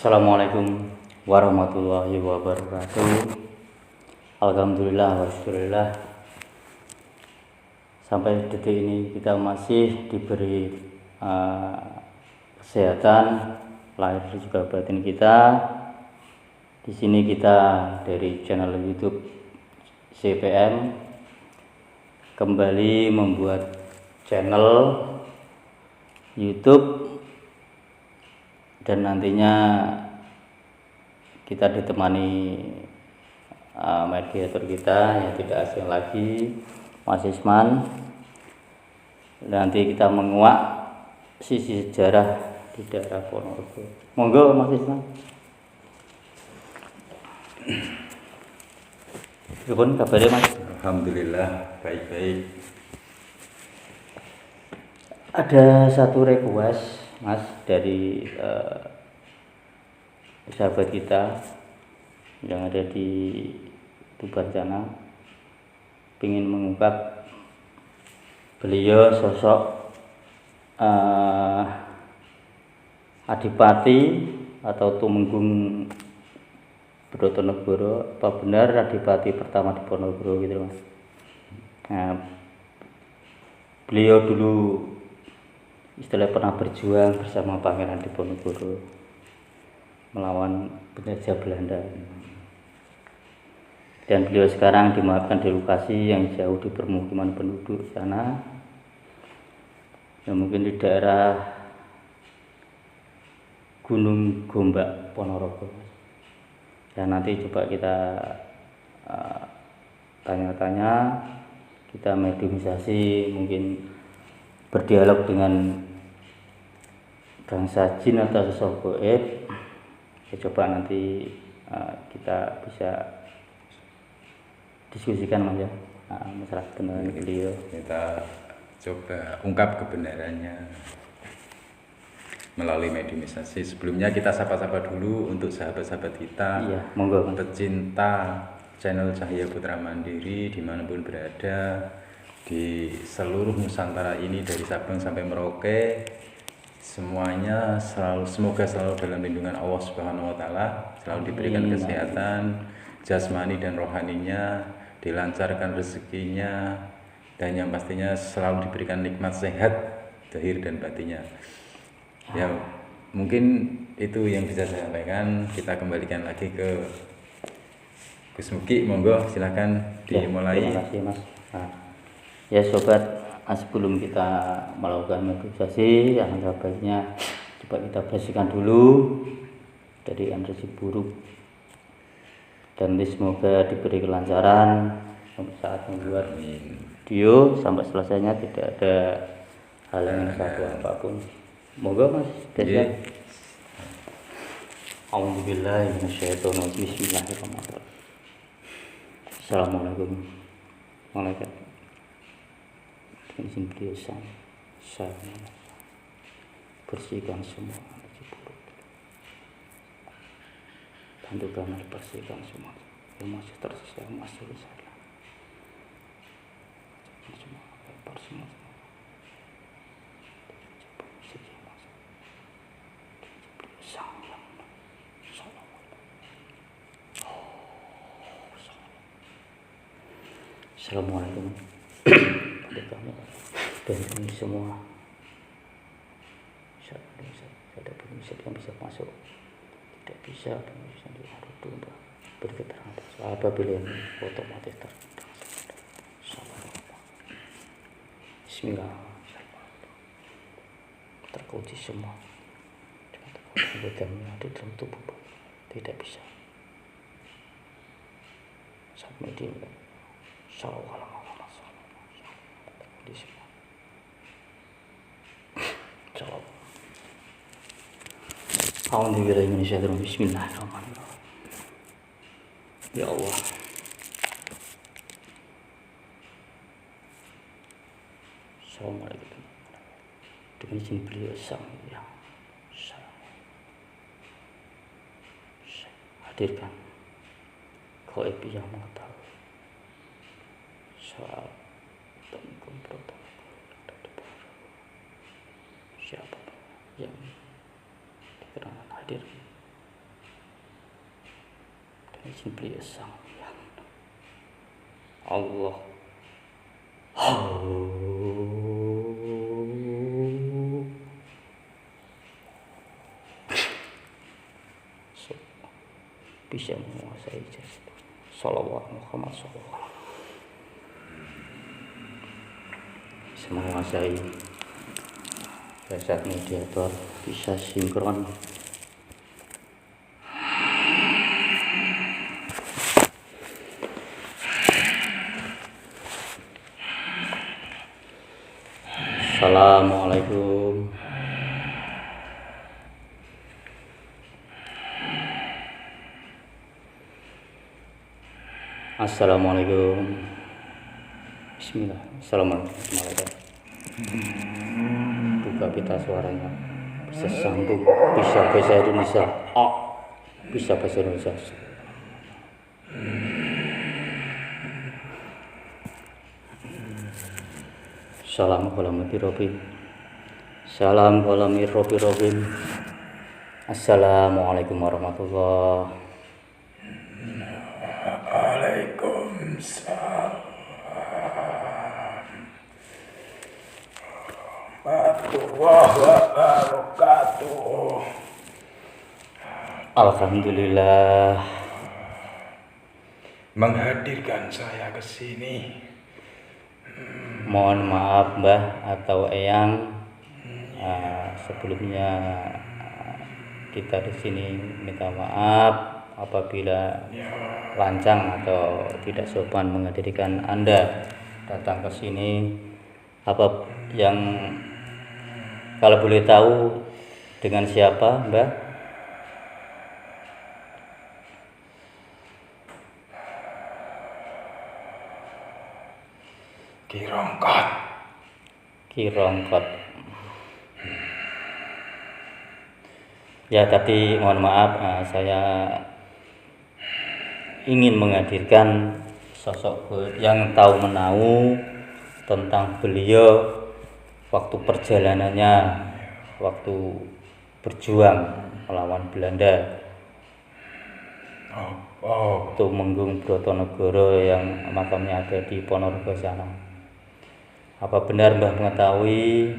Assalamualaikum warahmatullahi wabarakatuh. Alhamdulillah wasyukurillah. Sampai detik ini kita masih diberi kesehatan lahir juga batin kita. Di sini kita dari channel YouTube CPM kembali membuat channel YouTube, dan nantinya kita ditemani mediator kita yang tidak asing lagi, Mas Isman. Nanti kita menguak sisi sejarah di daerah Ponorogo. Monggo Mas Isman. Gimana kabarnya Mas? Alhamdulillah baik-baik. Ada satu request Mas dari sahabat kita yang ada di Tuban sana, ingin mengungkap beliau sosok Adipati atau Tumenggung Brotonegoro. Apa benar Adipati pertama di Ponorogo gitu Mas? Nah, beliau dulu istilah pernah berjuang bersama Pangeran Diponegoro melawan penjajah Belanda, dan beliau sekarang dimakamkan di lokasi yang jauh di permukiman penduduk sana, yang mungkin di daerah Gunung Gombak Ponorogo. Ya, nanti coba kita tanya-tanya, kita mediumisasi, mungkin berdialog dengan bangsa jin atau sosok goib. Ya, coba nanti kita bisa diskusikan Mas ya, masalah kebenaran beliau. Kita coba ungkap kebenarannya melalui mediumisasi. Sebelumnya kita sapa-sapa dulu untuk sahabat-sahabat kita, Iya, monggo Mas. pecinta channel Cahaya Putra Mandiri dimanapun berada di seluruh Nusantara ini, dari Sabang sampai Merauke, semuanya semoga selalu dalam lindungan Allah Subhanahu wa taala, selalu diberikan kesehatan jasmani dan rohaninya, dilancarkan rezekinya, dan yang pastinya selalu diberikan nikmat sehat zahir dan batinnya. Ya, mungkin itu yang bisa saya sampaikan. Kita kembalikan lagi ke Gus Muki, monggo silakan dimulai. Ya, terima kasih Mas. Ya sobat, sebelum kita melakukan mediumisasi, alangkah baiknya coba kita bersihkan dulu dari energi buruk, dan semoga diberi kelancaran saat membuat video sampai selesainya, tidak ada halangan satu apapun. Monggo Mas. Yeah. Alhamdulillah, bismillahirrahmanirrahim. Assalamualaikum warahmatullahi wabarakatuh. Izin beliau saya bersihkan semua energi buruk, bantu kami bersihkan semua yang masih tersisa, masih salah semua, lempar semua Assalamualaikum pada kami dan kami semua. Ada pemirsa yang bisa masuk, tidak bisa pemirsa di Arudo berketerangan apabila yang otomatis Bismillahirrahmanirrahim. Terkunci semua anggota yang ada dalam tubuh, tidak bisa sampai di Sallallahu di semua. Bismillahirrahmanirrahim. Ya Allah, Assalamualaikum. Dengan izin beliau sang yang saya hadirkan gaib yang mengetahui soal Tumenggung Brotonegoro, siapa yang dikerangan hadir izin beliau sang yang Allah. Bisa menguasai jasad. Shalawat Muhammad Shallallahu. Bisa menguasai jasad mediator, bisa sinkron. Assalamualaikum. Assalamualaikum. Bismillah. Assalamualaikum. Buka pita suaranya. Bisa sambung. Bisa bahasa Indonesia. Bisa bahasa Indonesia. Salam kolami robi. Salam kolami robi. Assalamualaikum warahmatullahi. Waalaikumsalam warahmatullahi wabarakatuh. Alhamdulillah. Menghadirkan saya ke sini. Mohon maaf Mbah atau Eyang. Sebelumnya kita di sini minta maaf apabila lancang atau tidak sopan menghadirkan Anda datang ke sini. Apa yang kalau boleh tahu dengan siapa, Mbak? Kirongkot. Ya, tadi mohon maaf, saya ingin menghadirkan sosok yang tahu menahu tentang beliau waktu perjalanannya, waktu berjuang melawan Belanda. Tumenggung Brotonegoro yang makamnya ada di Ponorogo sana. Apa benar Mbah mengetahui?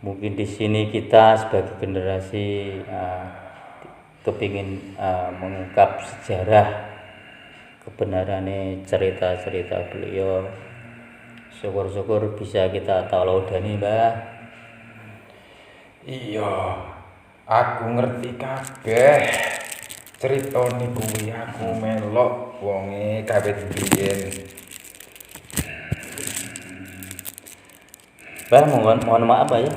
Mungkin di sini kita sebagai generasi kepingin mengungkap sejarah kebenarannya cerita-cerita beliau. Syukur-syukur bisa kita taulaudani, Mbah. Iya, aku ngerti kabeh. Ceritane kuwi aku melok wonge kawit biyen. Mbah, mohon maaf ya.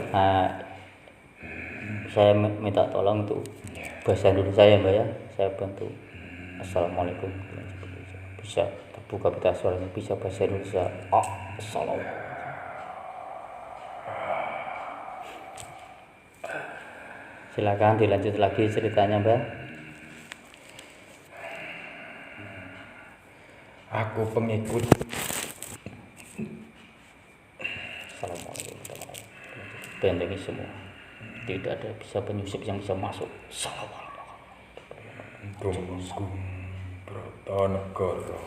Saya minta tolong untuk bahasa Indonesia ya, Mbak ya. Saya bantu. Assalamualaikum. Bisa terbuka pita suaranya, bisa bahasa Indonesia. Assalamualaikum. Silakan dilanjut lagi ceritanya, Mbak. Aku pengikut. Assalamualaikum. Bentengi semua. Tidak ada bisa penyusup yang bisa masuk. Tumenggung Brotonegoro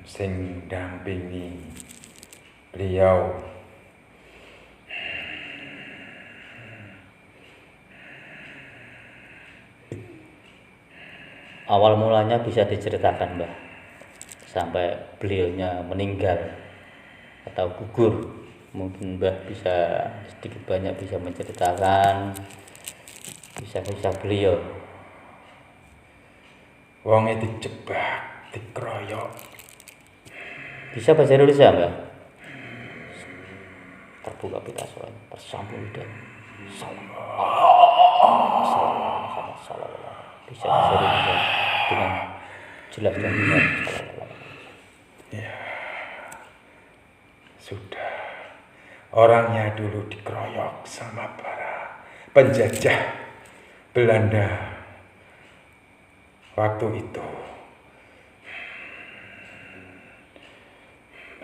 sing dampingi beliau. Awal mulanya bisa diceritakan, Mbak, sampai beliaunya meninggal atau gugur. Mungkin Mbah bisa sedikit banyak bisa menceritakan kisah-kisah beliau. Wonge dijebak, dikeroyok. Bisa bahasa Indonesia, Mbak? Terbuka pita suaranya, tersambung dan salam. Bisa bahasa Indonesia dengan jelas dan benar. Ya, sudah. Orangnya dulu dikeroyok sama para penjajah Belanda. Waktu itu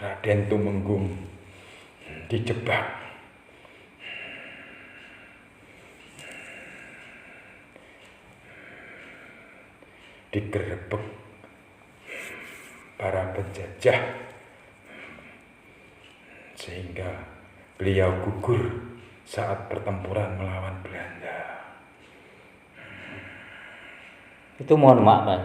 Raden Tumenggung dijebak. digerebek para penjajah sehingga beliau gugur saat pertempuran melawan Belanda. Itu mohon maaf Mas,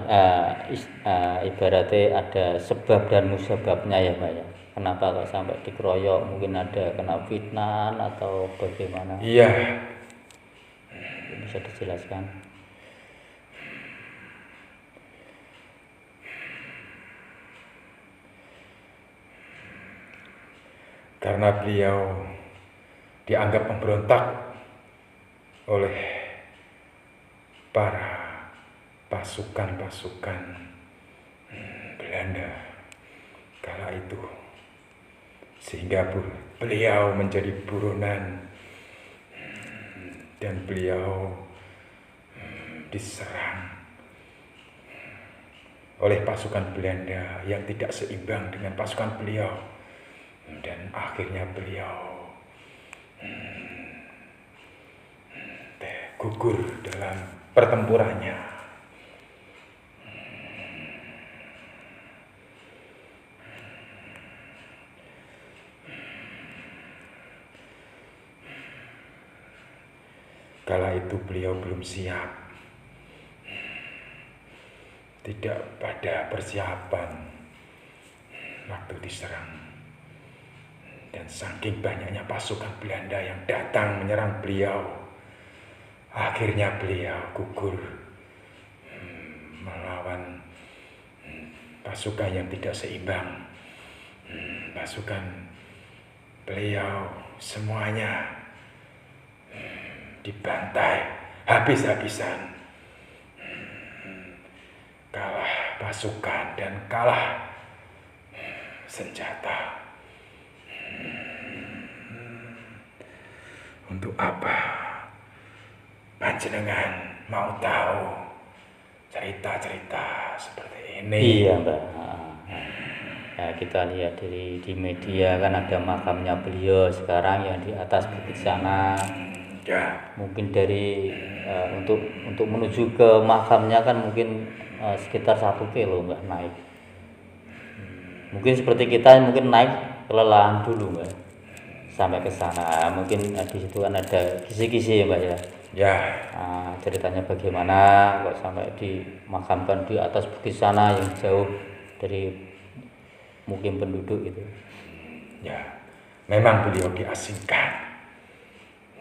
ibaratnya ada sebab dan musababnya ya Pak ya. Kenapa kok sampai dikeroyok? Mungkin ada kena fitnah atau bagaimana? Iya, Bisa dijelaskan? karena beliau dianggap pemberontak oleh para pasukan-pasukan Belanda kala itu, sehingga beliau menjadi buronan dan beliau diserang oleh pasukan Belanda yang tidak seimbang dengan pasukan beliau, dan akhirnya beliau gugur dalam pertempurannya. Kala itu beliau belum siap, tidak pada persiapan waktu diserang, dan saking banyaknya pasukan Belanda yang datang menyerang beliau, akhirnya beliau gugur melawan pasukan yang tidak seimbang. Pasukan beliau semuanya dibantai habis-habisan, kalah pasukan dan kalah senjata. Untuk apa panjenengan mau tahu cerita-cerita seperti ini? Iya Mbak. Ya, kita lihat di media kan ada makamnya beliau sekarang yang di atas bukit sana. Ya, Mungkin dari untuk menuju ke makamnya kan mungkin sekitar 1 kilo Mbak naik. Mungkin seperti kita mungkin naik kelelahan dulu Mbak sampai ke sana. Mungkin di situ kan ada kisi-kisi ya Mbak ya. ya, Ceritanya bagaimana kok sampai dimakamkan di atas bukit sana yang jauh dari mukim penduduk gitu. ya. Memang beliau diasingkan,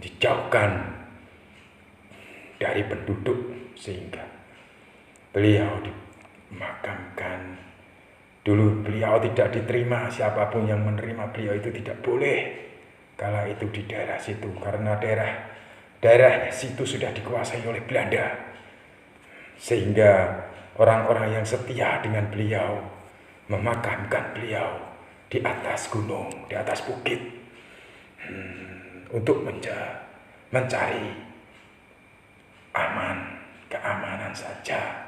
dijauhkan dari penduduk, sehingga beliau dimakamkan. Dulu beliau tidak diterima, siapapun yang menerima beliau itu tidak boleh kala itu di daerah situ, karena daerah situ sudah dikuasai oleh Belanda, sehingga orang-orang yang setia dengan beliau memakamkan beliau di atas gunung, di atas bukit, untuk mencari keamanan saja.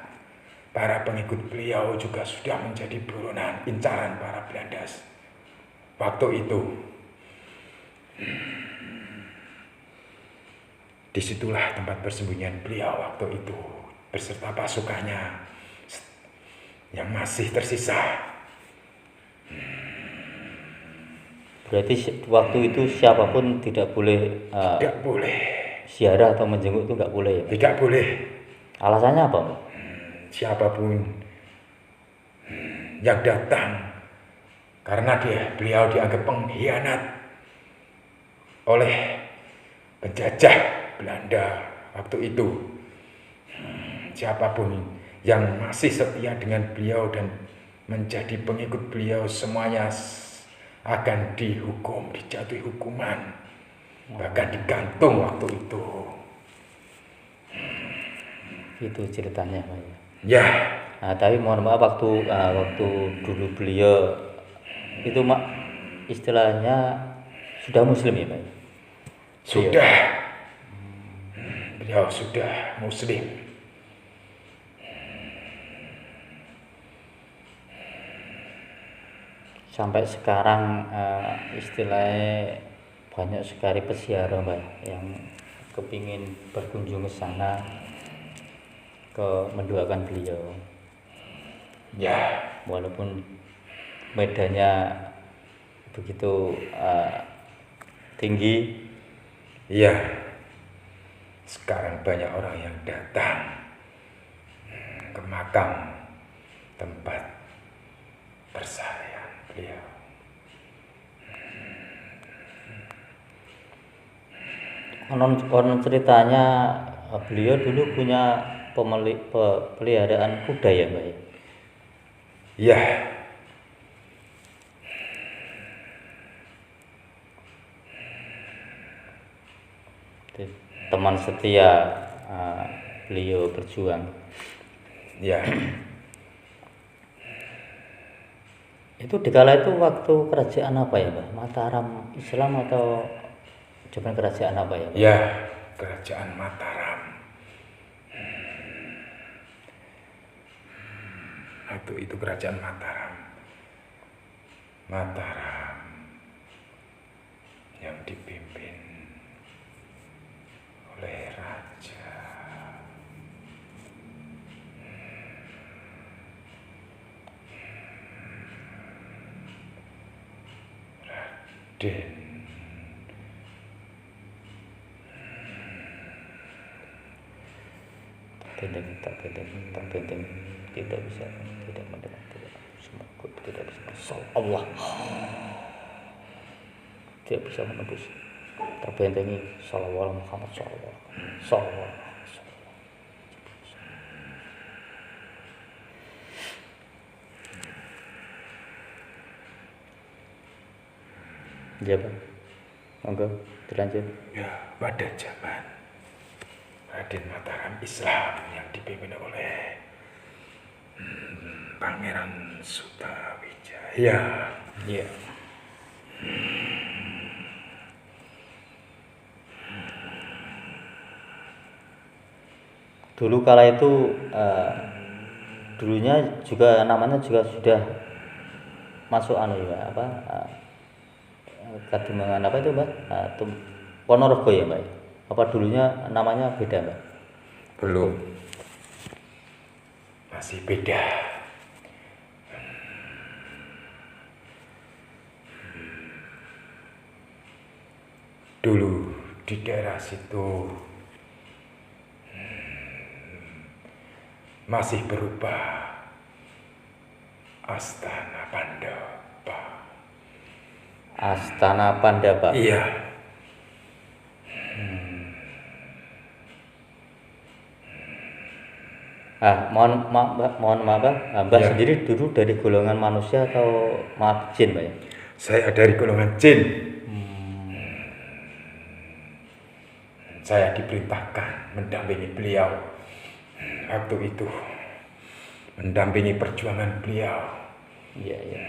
Para pengikut beliau juga sudah menjadi buronan incaran para Belanda waktu itu. Disitulah tempat persembunyian beliau waktu itu beserta pasukannya yang masih tersisa. Berarti waktu itu siapapun tidak boleh Tidak boleh, ziarah atau menjenguk itu nggak boleh ya? tidak boleh. Alasannya apa Mbak? Siapapun yang datang, karena beliau dianggap pengkhianat oleh penjajah Belanda waktu itu. Siapapun yang masih setia dengan beliau dan menjadi pengikut beliau, semuanya akan dihukum, dijatuhi hukuman, bahkan digantung waktu itu. Itu ceritanya Pak ya. Ya, Tapi mohon maaf waktu dulu beliau itu istilahnya sudah muslim ya Pak ya? sudah. Beliau sudah muslim. Sampai sekarang istilahnya banyak sekali peziarah Mbak yang kepingin berkunjung ke sana. mendoakan beliau Ya, walaupun medannya begitu tinggi. iya. Sekarang banyak orang yang datang ke makam tempat persalinan beliau. Konon ceritanya beliau dulu punya peliharaan kuda ya Mbak ya? Ya, Teman setia beliau berjuang. ya. Itu dikala itu waktu kerajaan apa ya Mbak? Mataram Islam atau zaman kerajaan apa ya Mbak? Ya, kerajaan Mataram. Waktu itu kerajaan Mataram. Mataram yang dipimpin oleh Raja Raden. Tak benteng, tidak bisa, tidak mendengar, tidak semakin, tidak bisa masya Allah, tidak bisa menembus, terbentengi sallallahu Muhammad sallallahu. Ya Pak, monggo dilanjut. Ya, pada zaman Raden Mataram Islam yang dipimpin oleh Pangeran Sutawijaya. Iya. Dulu kala itu dulunya juga namanya juga sudah masuk ya apa Kadimangan apa itu Mbak? Ponorogo ya Mbak? Apa dulunya namanya beda Mbak? Belum. Masih beda. Dulu di daerah situ masih berupa Astana Pandapa. Astana Pandapa. Iya. Mohon maaf Mbak Ya. sendiri dulu dari golongan manusia atau maaf jin Mbak ya? Saya dari golongan jin. Saya diperintahkan mendampingi beliau waktu itu, mendampingi perjuangan beliau. Iya iya.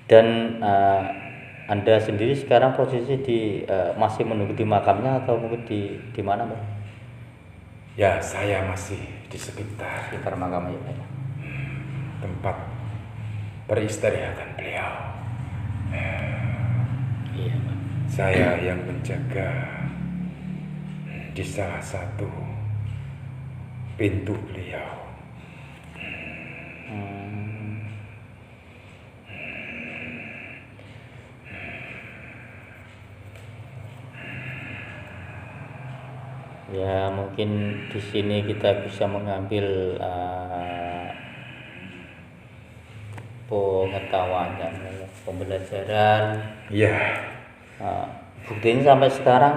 Dan Anda sendiri sekarang posisi masih menunggu di makamnya atau mungkin di mana Mbak? Ya, saya masih di sekitar Sekitar makamnya ya Mbak. tempat peristirahatan beliau. Iya Mbak. Saya yang menjaga di salah satu pintu beliau. Ya mungkin di sini kita bisa mengambil pengetahuan dan pembelajaran. Ya, Buktinya sampai sekarang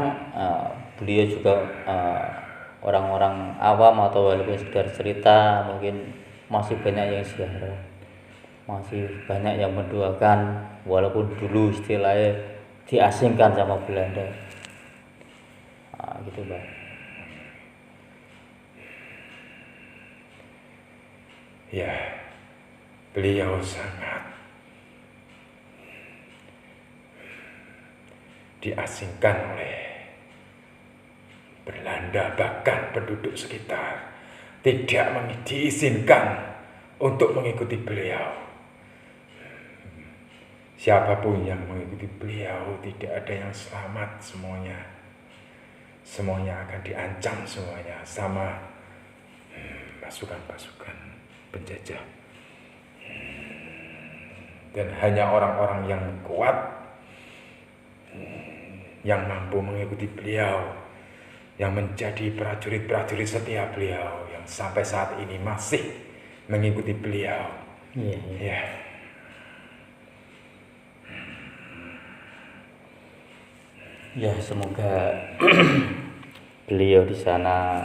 beliau juga orang-orang awam atau walaupun sekedar cerita mungkin masih banyak yang ziarah, masih banyak yang mendoakan walaupun dulu istilahnya diasingkan sama Belanda. Gitu Mbak. ya, beliau sangat diasingkan oleh Belanda, bahkan penduduk sekitar tidak diizinkan untuk mengikuti beliau. Siapapun yang mengikuti beliau tidak ada yang selamat semuanya. semuanya akan diancam semuanya sama pasukan-pasukan penjajah. Dan hanya orang-orang yang kuat yang mampu mengikuti beliau, yang menjadi prajurit-prajurit setia beliau, yang sampai saat ini masih mengikuti beliau. Ya. Ya, semoga beliau di sana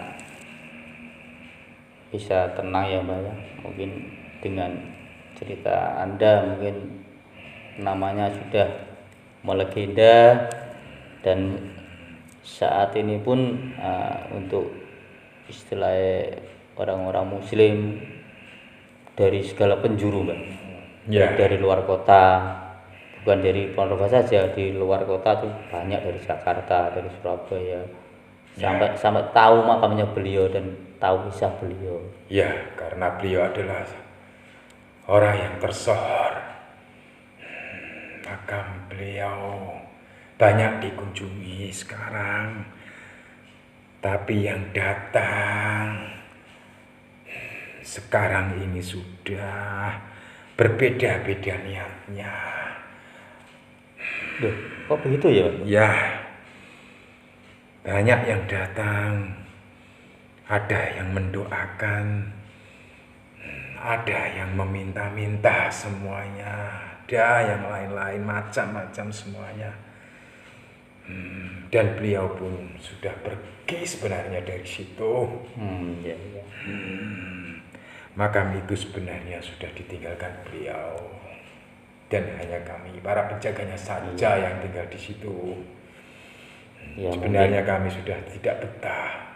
bisa tenang ya Mbak ya. Mungkin dengan cerita Anda mungkin namanya sudah melegenda, dan saat ini pun untuk istilah orang-orang muslim dari segala penjuru Mbak, dari luar kota, bukan dari Ponorogo saja, di luar kota tuh banyak, dari Jakarta, dari Surabaya, sampai tahu makamnya beliau dan tahu kisah beliau. Ya, karena beliau adalah orang yang tersohor. Makam beliau banyak dikunjungi sekarang, tapi yang datang sekarang ini sudah berbeda-beda niatnya. Duh, kok begitu ya? Ya, banyak yang datang, ada yang mendoakan, ada yang meminta-minta semuanya, ada yang lain-lain, macam-macam semuanya. Dan beliau pun sudah pergi sebenarnya dari situ. Ya. Makam itu sebenarnya sudah ditinggalkan beliau, dan hanya kami para penjaganya saja yang tinggal di situ. Ya, sebenarnya kami sudah tidak betah,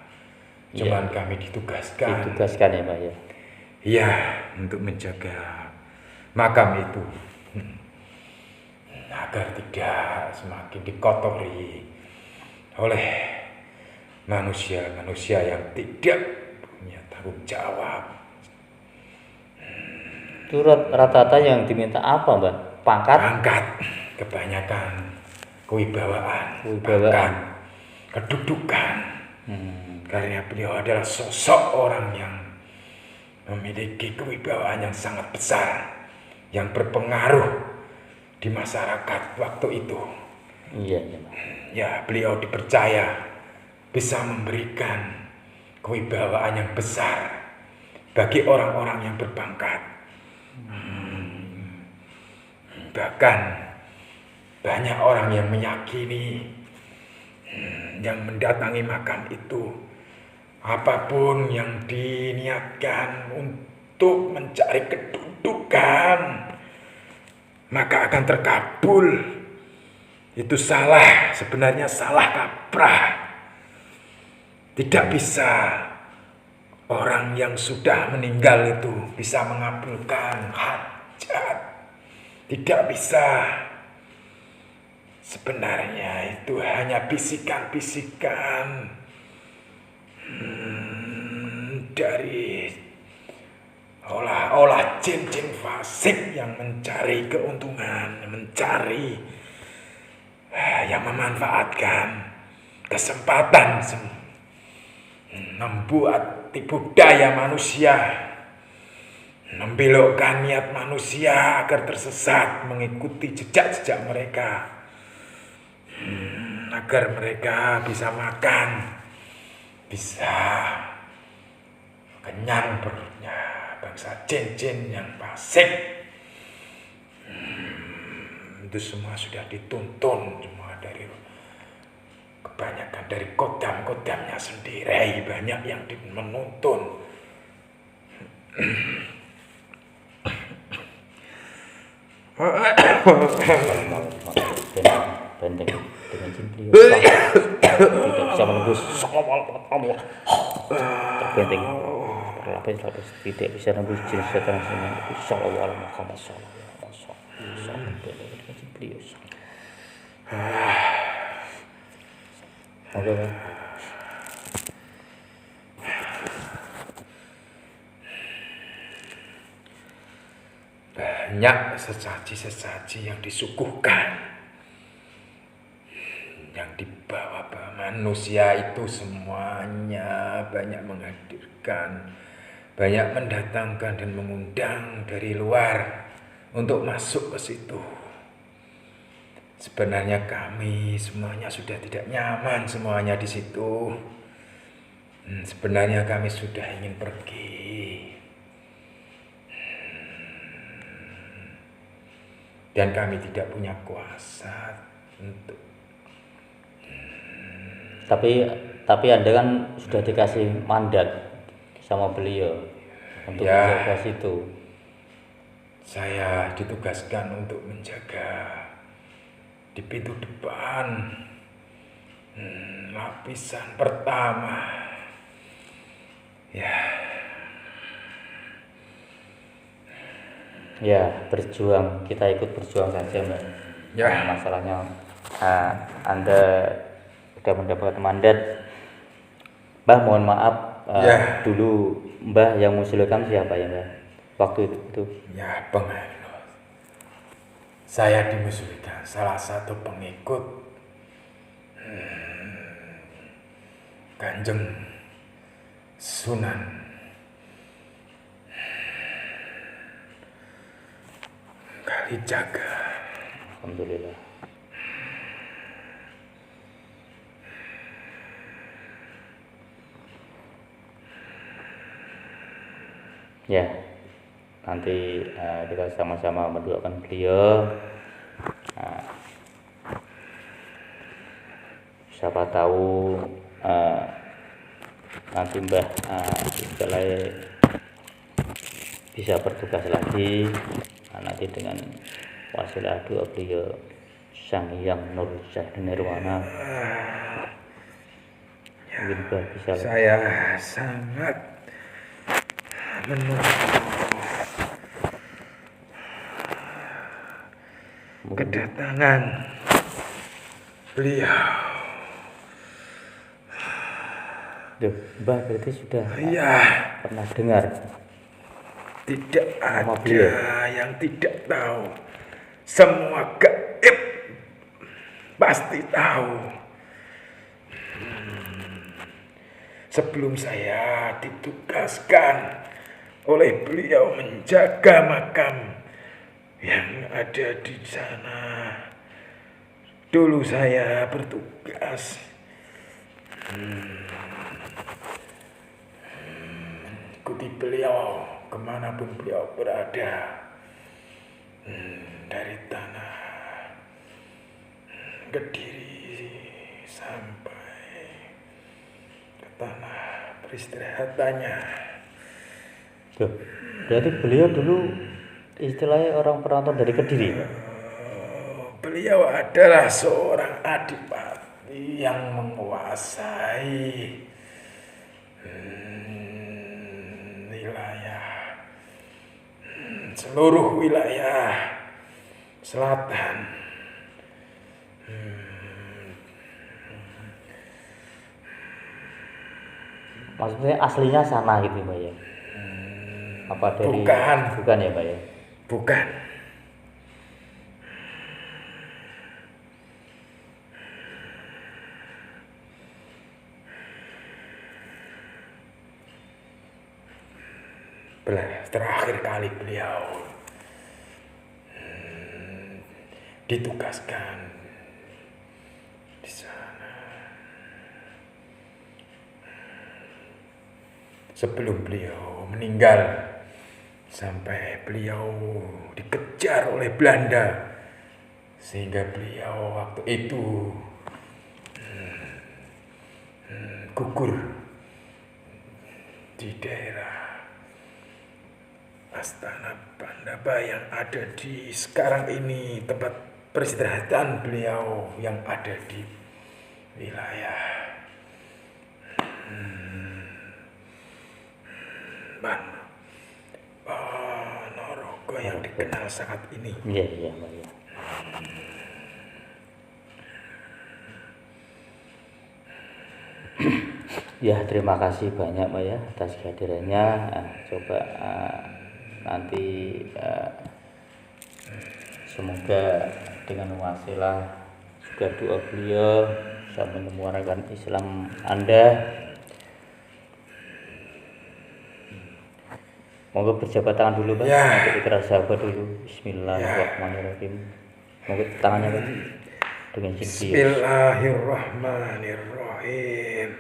cuman kami ditugaskan ya Pak ya. Ya, untuk menjaga makam itu agar tidak semakin dikotori oleh manusia-manusia yang tidak punya tanggung jawab. Itu rata-rata yang diminta apa Mbak? Pangkat? Pangkat, kebanyakan kewibawaan, pangkat, kedudukan. Karena beliau adalah sosok orang yang memiliki kewibawaan yang sangat besar, yang berpengaruh di masyarakat waktu itu. Iya. Ya, beliau dipercaya bisa memberikan kewibawaan yang besar bagi orang-orang yang berpangkat. Bahkan banyak orang yang meyakini, yang mendatangi makam itu, apapun yang diniatkan untuk mencari kedudukan, maka akan terkabul. Itu salah, sebenarnya salah kaprah. Tidak bisa orang yang sudah meninggal itu bisa mengabulkan hajat. Tidak bisa. Sebenarnya itu hanya bisikan-bisikan dari olah jin-jin fasik yang mencari keuntungan, yang memanfaatkan kesempatan membuat tipu daya manusia, membelokkan niat manusia agar tersesat mengikuti jejak-jejak mereka, agar mereka bisa makan, bisa kenyang perutnya. Bangsa jin-jin yang fasik itu semua sudah dituntun, semua dari kebanyakan dari kodam-kodamnya sendiri, banyak yang menuntun. Benteng dengan jin beliau tidak bisa menembus terbenteng, terlapis tidak bisa menembus jin setan semuanya. Sallallahu Muhammad sallallahu dengan jin beliau. Oke. Banyak sesaji-sesaji yang disuguhkan, yang dibawa manusia itu semuanya banyak menghadirkan, banyak mendatangkan dan mengundang dari luar untuk masuk ke situ. Sebenarnya kami semuanya sudah tidak nyaman semuanya di situ. Sebenarnya kami sudah ingin pergi. Dan kami tidak punya kuasa untuk. Tapi Anda kan sudah dikasih mandat sama beliau untuk Ya. menjaga situ. Saya ditugaskan untuk menjaga di pintu depan, lapisan pertama. Ya, berjuang, kita ikut berjuang saja, Mbak. Ya. Nah, masalahnya Anda sudah mendapatkan mandat. Mbah, mohon maaf, Ya. dulu Mbah yang mengusulkan siapa ya, Mbah? Waktu itu. Ya, penganut. Saya dimusuhkan salah satu pengikut Kanjeng Sunan Kalijaga. Alhamdulillah. Ya, nanti kita sama-sama mendoakan beliau. Siapa tahu nanti Mbah setelah bisa bertugas lagi, nanti dengan wasilah doa beliau Sang Hyang Nurjati Nirwana, mungkin Mbah bisa Saya sangat menunggu kedatangan beliau. Duh, Mbah berarti sudah Iya, pernah dengar. tidak Sama ada beliau. yang tidak tahu. Semua gaib pasti tahu. Sebelum saya ditugaskan oleh beliau menjaga makam yang ada di sana, dulu saya bertugas ikuti beliau kemanapun beliau berada, dari tanah Kediri sampai ke tanah peristirahatannya. Duh, berarti beliau dulu istilahnya orang penonton dari Kediri. Beliau adalah seorang adipati yang menguasai wilayah, seluruh wilayah selatan. Maksudnya aslinya sana gitu, Mbak ya? Apa dari Bukan. ya, Mbak ya? Bukan. Terakhir kali beliau ditugaskan di sana. Sebelum beliau meninggal, sampai beliau dikejar oleh Belanda, sehingga beliau waktu itu gugur di daerah Astana Pandaba yang ada di sekarang ini, tempat peristirahatan beliau yang ada di wilayah Ponorogo yang dikenal saat ini. Iya, Mbak ya. Ya, terima kasih banyak, Mbak ya, atas kehadirannya. Coba nanti semoga dengan wasilah juga doa beliau bisa menyuarakan Islam Anda. Monggo berjabat tangan dulu, Pak. Ya. Untuk ikrar sahabat dulu. Bismillahirrahmanirrahim. Monggo tangannya, Pak. Dengan cinta. Bismillahirrahmanirrahim.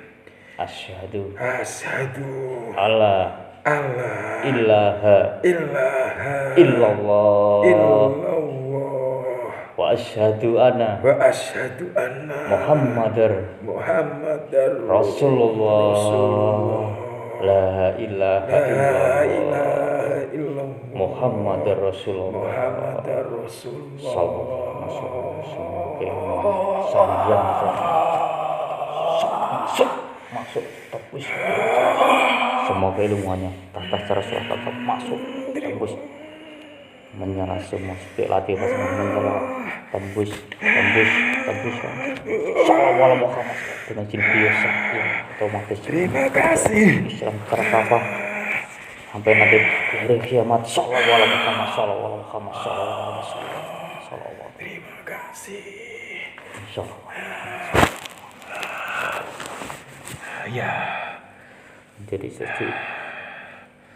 Asyhadu Asyhadu alla alla ilaha ilaha illallah illallah wa asyhadu anna wa asyhadu anna Muhammadar Muhammadar Rasulullah. La ilaha La illallah ilaha illallah Muhammadar Rasulullah. Muhammadar Rasulullah. Sallallahu alaihi wasallam. Masuk tembus. Semoga ilmunya tata cara sholat tetap masuk tembus, menyala semua supaya latih masing menyala tembus. Sallallahu Muhammad dengan jin biasa yang otomatis. Terima kasih. Islam apa sampai nanti hari kiamat. Sallallahu Muhammad. Terima kasih. Insyaallah. Ya. Menjadi suci,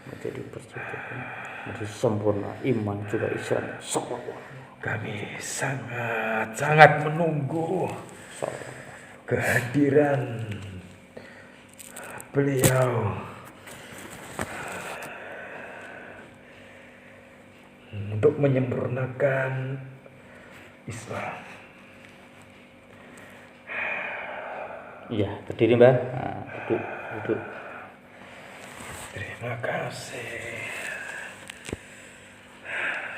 menjadi percetakan, menjadi sempurna iman juga Islam. Kami sangat menunggu kehadiran beliau untuk menyempurnakan Islam. Iya, berdiri, Mbak. Nah, duduk. Terima kasih.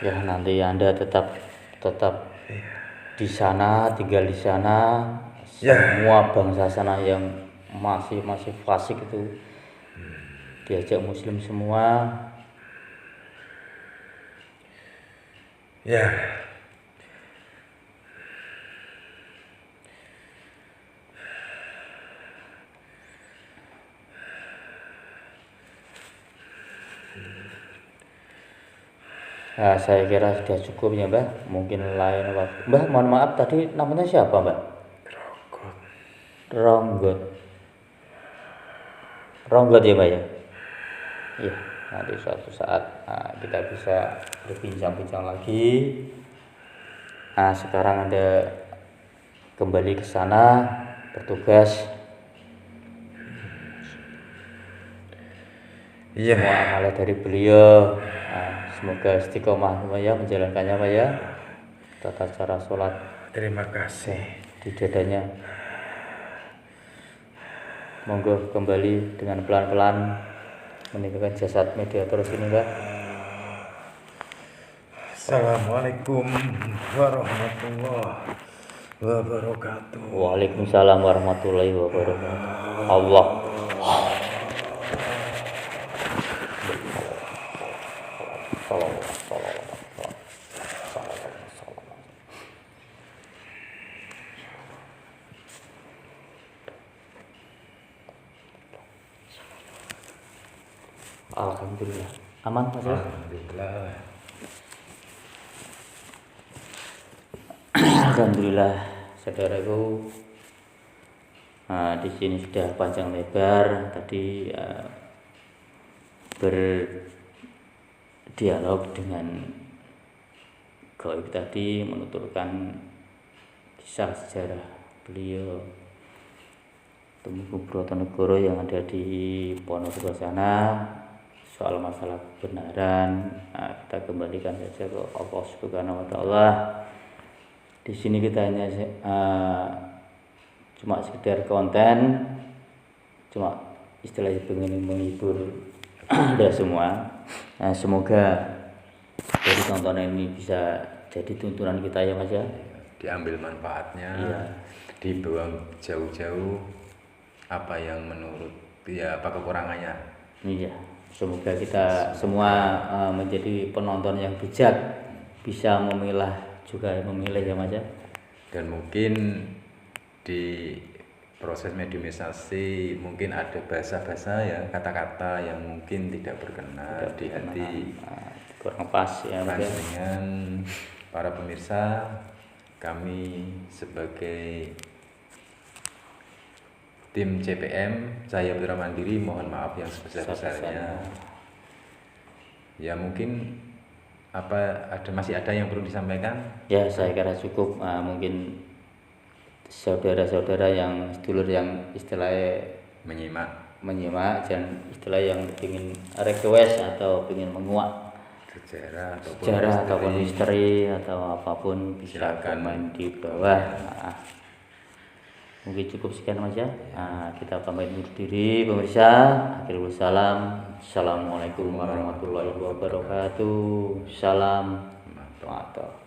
Ya, nanti Anda tetap di sana, tinggal di sana. Ya. Semua bangsa sana yang masih fasik itu diajak Muslim semua. Ya. Nah, saya kira sudah cukup ya, Mbak. Mungkin lain waktu. Mbak, mohon maaf tadi namanya siapa, Mbak? Ronggot ya, Mbak ya? Iya, nanti suatu saat kita bisa berbincang-bincang lagi. Nah, sekarang Anda kembali ke sana bertugas. Iya. Semua amalan dari beliau. Nah, semoga istiqomah ya menjalankannya, Pak ya. Tata cara sholat Terima kasih. di dadanya. Monggo kembali dengan pelan-pelan meninggalkan jasad mediator sini, Mbak. Assalamualaikum warahmatullahi wabarakatuh. Waalaikumsalam warahmatullahi wabarakatuh. Allah. Alhamdulillah. Aman, Mas? Alhamdulillah. Alhamdulillah, saudaraku. Nah, di sini sudah panjang lebar tadi berdialog dengan Goib tadi, menuturkan kisah sejarah beliau Tumenggung Brotonegoro yang ada di Ponorogo sana. Soal masalah kebenaran, kita kembalikan saja ke Allah Subhanahu wa Ta'ala. Di sini kita hanya cuma sekedar konten, cuma istilahnya pengen menghibur Anda semua. Nah, semoga dari tontonan ini bisa jadi tuntunan kita ya, Mas ya. Diambil manfaatnya, Iya. dibuang jauh-jauh apa yang menurut ya apa kekurangannya. Iya. Semoga kita semua menjadi penonton yang bijak, bisa memilah ya, Mas ya. Dan mungkin di proses mediumisasi mungkin ada bahasa-bahasa ya, kata-kata yang mungkin tidak berkenan di hati Kurang pas ya, Mas ya. dengan para pemirsa. Kami sebagai tim CPM Cahaya Putra Mandiri mohon maaf yang sebesar-besarnya. Ya mungkin masih ada yang perlu disampaikan? Ya, saya kira cukup. Mungkin saudara-saudara yang sedulur yang istilahnya menyimak dan istilah yang ingin request atau ingin menguak sejarah ataupun misteri atau apapun bisa komen di bawah. Mungkin cukup sekian aja. Kita pamit undur diri pemirsa. Akhirul salam. Assalamualaikum warahmatullahi wabarakatuh. Salam. Mantap.